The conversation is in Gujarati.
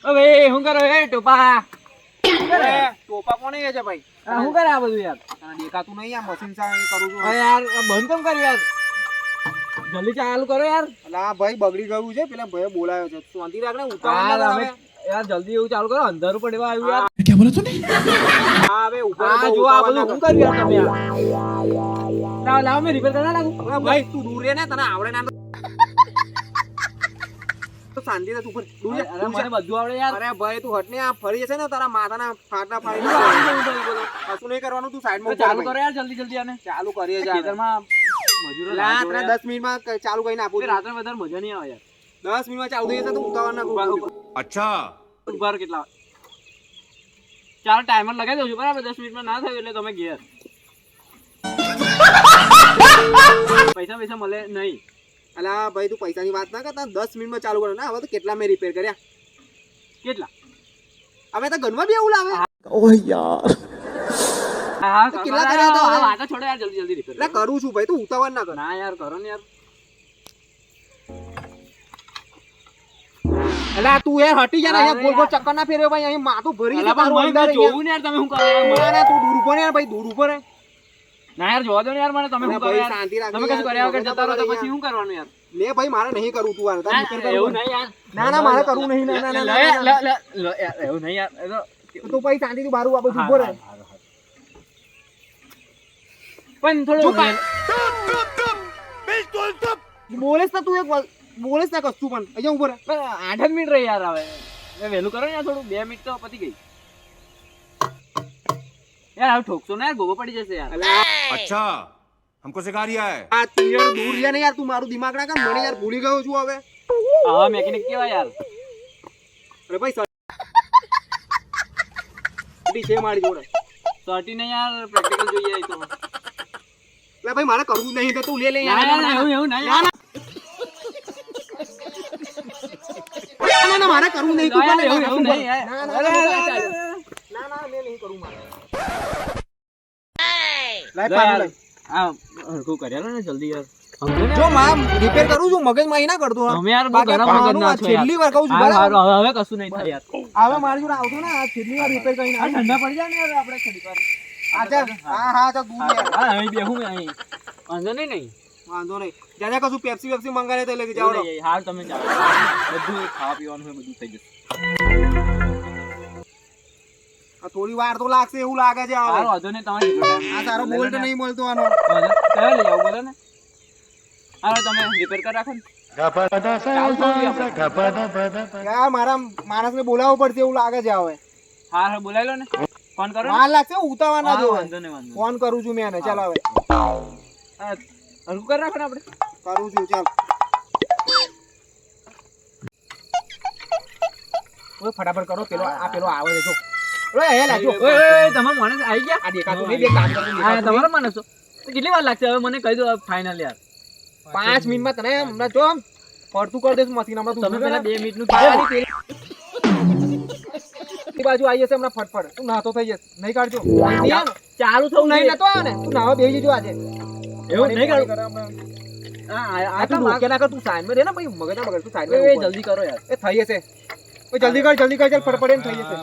હવે શું કરો એ ટોપા? ટોપા કોને છે ભાઈ? શું કરે આ બધું યાર? તને દેખાતું નહીં આ મશીન સા કરું છું. અરે યાર આ બંધ કેમ કર્યું યાર? જલ્દી ચાલુ કરો યાર. અલા આ ભાઈ બગડી ગયું છે, પેલા ભાઈ બોલાયો છે. શાંતિ રાખ ને, ઉતાવળ યાર ના હવે આવે. યાર જલ્દી એવું ચાલુ કરો, અંધારું પડવા આવ્યું યાર. હા હવે ઉપર આ જો આ બધું શું કર્યું યાર તમે યાર? લાવ લાવ મેં રિપેર કરવા લાગુ. ભાઈ તું દૂર રહે ને, તને આવડે ના તો શાંતિ તું ઉપર દૂર જા. અરે મને બધું આવડે યાર. અરે ભાઈ તું હટ ને, આ ફરી જશે ને તારા માથાના ફાટના ફાડી કશું નહીં કરવાનું, તું સાઈડમાં ચાલુ કરો યાર જલ્દી જલ્દી આને. ચાલુ કરીએ જા. ખેતરમાં મજૂરો લા લાગો તને યાર. 10 મિનિટમાં ચાલુ કરીને આપું. રાત્રે વધારે મજા નહીં આવે યાર. 10 મિનિટમાં ચાલુ થઈ જશે તો ઉતાવળ ના કરું. अच्छा ઉભા રહો કેટલા ચાલ ટાઈમર લગાવી દઉં છું બરાબર. 10 મિનિટમાં ના થયું એટલે તમે ઘેર. પૈસા પૈસા મળે નહીં. અલા ભાઈ તું પૈસાની વાત ના કરતા, 10 મિનિટમાં ચાલુ કરો ને. હવે તો કેટલા મેં રિપેર કર્યા? કેટલા? હવે તો ગનમાં બી એવું લાવે. હા તો કેટલા કર્યા હતા હવે? વાતો છોડો યાર જલ્દી જલ્દી રિપેર. એટલે કરું છું ભાઈ, તું ઉતાવળ ના કર. ના યાર કરો ને યાર. અલા તું યાર હટી જા ને, અહીંયા ગોલ ગોલ ચક્કર ના ફેરવ્યો ભાઈ. અહીં માથું ભરી છે અલા પણ તારું મને અંદર અહીંયા. જોવું ને યાર તમે શું કરો યાર. ના ના તું દૂર ઉપર યાર ભાઈ, દૂર ઉપર હે. ના યાર જોવા દો ને યાર મને. તમે શું કરો ભાઈ યાર? શાંતિ રાખ. તમે કશું કર્યા વગર જતા રહો તો પછી શું કરવાનું યાર? લે ભાઈ મારે નહીં કરવું, તું આને તારે રિપેર કરવું એવું હોય. નહીં યાર. ના ના મારે કરવું નહીં. ના ના ના યાર એવું નહીં યાર. એ તો તું ભાઈ શાંતિ તું બારું આપું ઉભો રહે. પણ થોડું બોલેસ ના તું એક બોલેસ ના કશું પણ અહીંયા ઉભો રહે. 8 મિનિટ રહી યાર. હવે વહેલું કરો ને યાર થોડું. 2 મિનિટ તો પતી ગઈ યાર. હવે ઠોકશો ને યાર, ગોગો પડી જશે યાર. અલા अच्छा हमको सिखा रिया है આ તું યાર દૂર જા ને યાર, તું મારું દિમાગ ના કર. મને યાર ભૂલી ગયો છું હવે. હા મેકેનિક કેવા યાર. અરે ભાઈ સર્ટી છે મારી જોડે. 30 ને યાર પ્રેક્ટિકલ જોઈએ એ તો. એટલે ભાઈ મારે કરવું નહીં તો તું લે લે ના યાર. ના એવું એવું નહીં યાર. ના ના મારે કરવું નહીં. તું યાર, ભલે એવું એવું ના નહીં યાર. ના અરે, ના અરે, અરે, ના ના મેં નહીં કરું મારે. યાર, લાય પાછું લાય. આ હરખું કર્યા લો ને જલ્દી યાર. સમજો ને જો યાર. માં રિપેર કરું છું, મગજમાં અહીં ના કરતો. તમે યાર બહુ બાકી ગરમ પાવાનું મગજ ના આ છો છેલ્લી વાર કહું છું. યાર. બરાબર? હારું, હવે કશું નહીં થાય યાર. હવે મારી જોડે આવતો ને આ છેલ્લી વાર રિપેર કરીને આ ઠંડા પડી જાય ને યાર આપણે થોડીક વાર. આજા હા હા તો દૂર યાર. હા અહીં બેહું મેં અહીં. વાંધો નહીં નહીં. વાંધો નહીં. જ્યાં જ્યાં કશું પેપ્સી વેપ્સી મંગાવે તો લઈ જાવ. એવું નહીં, હાલ તમે ચાલો. બધું ખાવા પીવાનું હોય બધું થઈ જશે. આ થોડી વાર તો લાગશે એવું લાગે છે હવે. હાલ વાંધો નહીં તમારે જેટલો time. આ તારો બોલ્ટ નહીં મળતો આનો. વાંધો- કયો લઈ આવું બોલો ને. હાલો તમે રિપેર કરી રાખો ને. ચાલુ થવું જોઈએ આપણે. યાર મારા માણસને બોલાવવો પડશે એવું લાગે છે હવે. હા હા બોલાવી લો ને. ફોન કરો ને. વાર લાગશે ઉતાવળ ના હા, જોવે. વાંધો નહીં વાંધો ફોન કરું છું મેં એને. ચાલ હવે નહીં. હા, હરખું કરી રાખો ને આપણે. કરું છું. ચાલ ઓય ફટાફટ કરો. પેલો આ પેલો આવે છે જો. ઓય હે લાજો. ઓય, ઓય, તમારો માણસ આવી ગયા? આ દેખાતું નહીં. બે કામ કરીને હા દેખાતું તમારો નહીં. માણસ છો. તો કેટલી વાર લાગશે હવે મને કહી દો ફાઇનલ યાર. 5 મિનિટમાં તને હમણાં જો ફરતું કરી દઈશ મશીન. હમણાં તું તમે પેલા 2 મિનિટનું ખાલી કીધું. પેલી બાજુ આવી જશે હમણાં ફટફટ. તું નાતો થઈ જશે. નહીં કાઢજો. નહીં આવે ને? ચાલુ તું થવું નહીં નહીં નતો આવે ને? તું નાવા બેસી જજો આજે. એવું નહીં કરું. આ આ તું તો ડોકે ના કર. તું સાઈડમાં રહે ને ભાઈ. મગજ ના બગડ. તું ઓય, સાઈડમાં ઓય, જલ્દી કરો યાર. એ થઈ જશે. ઓય જલ્દી કર ચાલ ફટફટ એમ થઈ જશે.